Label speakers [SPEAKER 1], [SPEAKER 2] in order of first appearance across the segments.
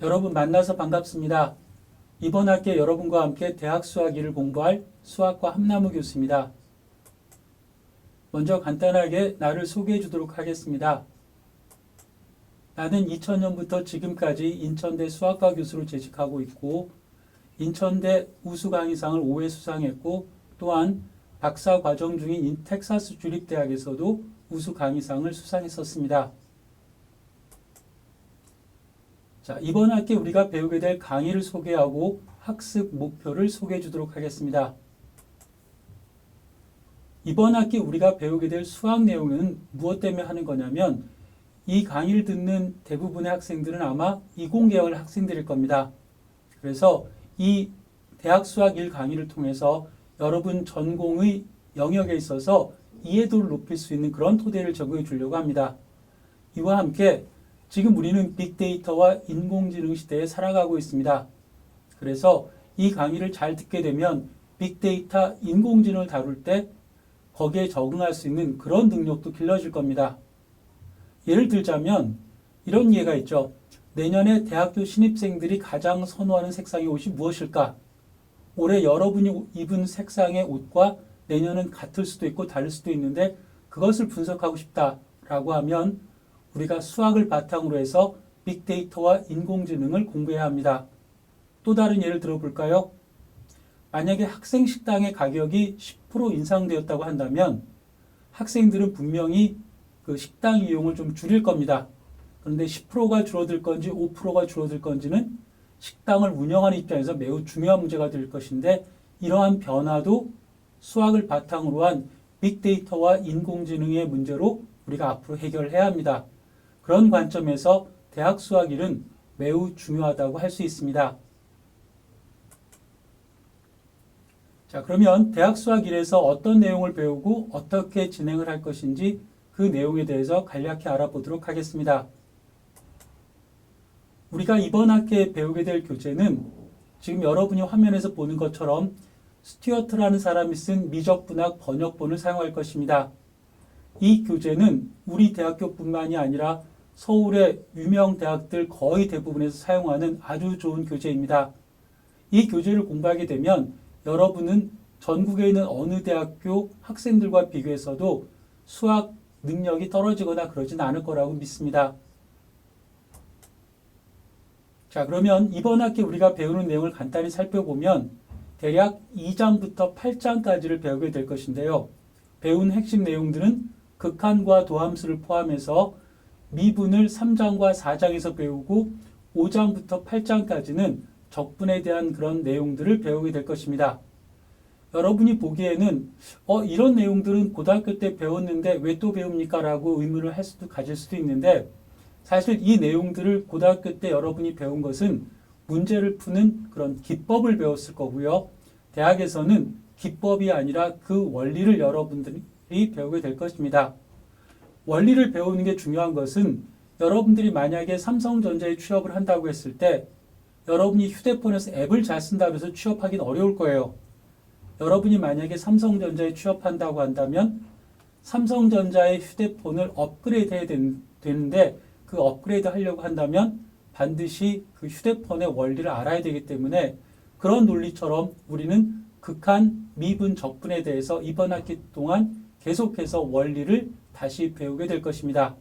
[SPEAKER 1] 여러분 만나서 반갑습니다. 이번 학기에 여러분과 함께 대학 수학 2를 공부할 수학과 함나무 교수입니다. 먼저 간단하게 나를 소개해 주도록 하겠습니다. 나는 2000년부터 지금까지 인천대 수학과 교수로 재직하고 있고 인천대 우수 강의상을 5회 수상했고 또한 박사 과정 중인 텍사스 주립대학에서도 우수 강의상을 수상했었습니다. 자, 이번 학기에 우리가 배우게 될 강의를 소개하고 학습 목표를 소개해 주도록 하겠습니다. 이번 학기 우리가 배우게 될 수학 내용은 무엇 때문에 하는 거냐면 이 강의를 듣는 대부분의 학생들은 아마 이공계열 학생들일 겁니다. 그래서 이 대학 수학 1 강의를 통해서 여러분 전공의 영역에 있어서 이해도를 높일 수 있는 그런 토대를 제공해 주려고 합니다. 이와 함께 지금 우리는 빅데이터와 인공지능 시대에 살아가고 있습니다. 그래서 이 강의를 잘 듣게 되면 빅데이터, 인공지능을 다룰 때 거기에 적응할 수 있는 그런 능력도 길러질 겁니다. 예를 들자면 이런 예가 있죠. 내년에 대학교 신입생들이 가장 선호하는 색상의 옷이 무엇일까? 올해 여러분이 입은 색상의 옷과 내년은 같을 수도 있고 다를 수도 있는데 그것을 분석하고 싶다라고 하면 우리가 수학을 바탕으로 해서 빅데이터와 인공지능을 공부해야 합니다. 또 다른 예를 들어볼까요? 만약에 학생 식당의 가격이 10% 인상되었다고 한다면 학생들은 분명히 그 식당 이용을 좀 줄일 겁니다. 그런데 10%가 줄어들 건지 5%가 줄어들 건지는 식당을 운영하는 입장에서 매우 중요한 문제가 될 것인데 이러한 변화도 수학을 바탕으로 한 빅데이터와 인공지능의 문제로 우리가 앞으로 해결해야 합니다. 그런 관점에서 대학 수학 1은 매우 중요하다고 할 수 있습니다. 자, 그러면 대학 수학 1에서 어떤 내용을 배우고 어떻게 진행을 할 것인지 그 내용에 대해서 간략히 알아보도록 하겠습니다. 우리가 이번 학기에 배우게 될 교재는 지금 여러분이 화면에서 보는 것처럼 스튜어트라는 사람이 쓴 미적분학 번역본을 사용할 것입니다. 이 교재는 우리 대학교뿐만이 아니라 서울의 유명 대학들 거의 대부분에서 사용하는 아주 좋은 교재입니다. 이 교재를 공부하게 되면 여러분은 전국에 있는 어느 대학교 학생들과 비교해서도 수학 능력이 떨어지거나 그러진 않을 거라고 믿습니다. 자, 그러면 이번 학기 우리가 배우는 내용을 간단히 살펴보면 대략 2장부터 8장까지를 배우게 될 것인데요. 배운 핵심 내용들은 극한과 도함수를 포함해서 미분을 3장과 4장에서 배우고 5장부터 8장까지는 적분에 대한 그런 내용들을 배우게 될 것입니다. 여러분이 보기에는 이런 내용들은 고등학교 때 배웠는데 왜 또 배웁니까? 라고 의문을 가질 수도 있는데 사실 이 내용들을 고등학교 때 여러분이 배운 것은 문제를 푸는 그런 기법을 배웠을 거고요. 대학에서는 기법이 아니라 그 원리를 여러분들이 배우게 될 것입니다. 원리를 배우는 게 중요한 것은 여러분들이 만약에 삼성전자에 취업을 한다고 했을 때 여러분이 휴대폰에서 앱을 잘 쓴다고 해서 취업하기는 어려울 거예요. 여러분이 만약에 삼성전자에 취업한다고 한다면 삼성전자의 휴대폰을 업그레이드 해야 되는데 그 업그레이드 하려고 한다면 반드시 그 휴대폰의 원리를 알아야 되기 때문에 그런 논리처럼 우리는 극한, 미분, 적분에 대해서 이번 학기 동안 계속해서 원리를 다시 배우게 될 것입니다.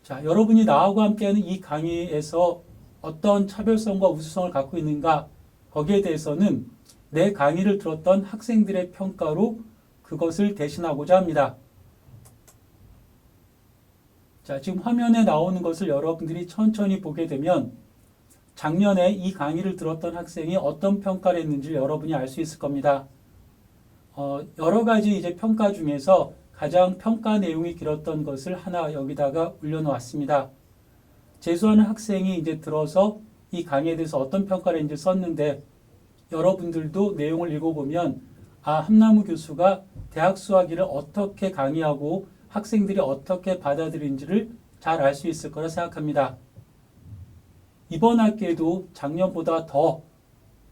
[SPEAKER 1] 자, 여러분이 나하고 함께하는 이 강의에서 어떤 차별성과 우수성을 갖고 있는가 거기에 대해서는 내 강의를 들었던 학생들의 평가로 그것을 대신하고자 합니다. 자, 지금 화면에 나오는 것을 여러분들이 천천히 보게 되면 작년에 이 강의를 들었던 학생이 어떤 평가를 했는지 여러분이 알 수 있을 겁니다. 여러 가지 이제 평가 중에서 가장 평가 내용이 길었던 것을 하나 여기다가 올려놓았습니다. 재수하는 학생이 이제 들어서 이 강의에 대해서 어떤 평가를 했는지 썼는데 여러분들도 내용을 읽어보면 함나무 교수가 대학 수학 1을 어떻게 강의하고 학생들이 어떻게 받아들인지를 잘 알 수 있을 거라 생각합니다. 이번 학기에도 작년보다 더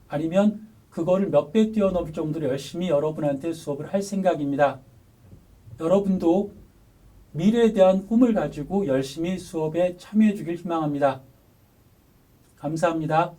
[SPEAKER 1] 아니면 그거를 몇 배 뛰어넘을 정도로 열심히 여러분한테 수업을 할 생각입니다. 여러분도 미래에 대한 꿈을 가지고 열심히 수업에 참여해 주길 희망합니다. 감사합니다.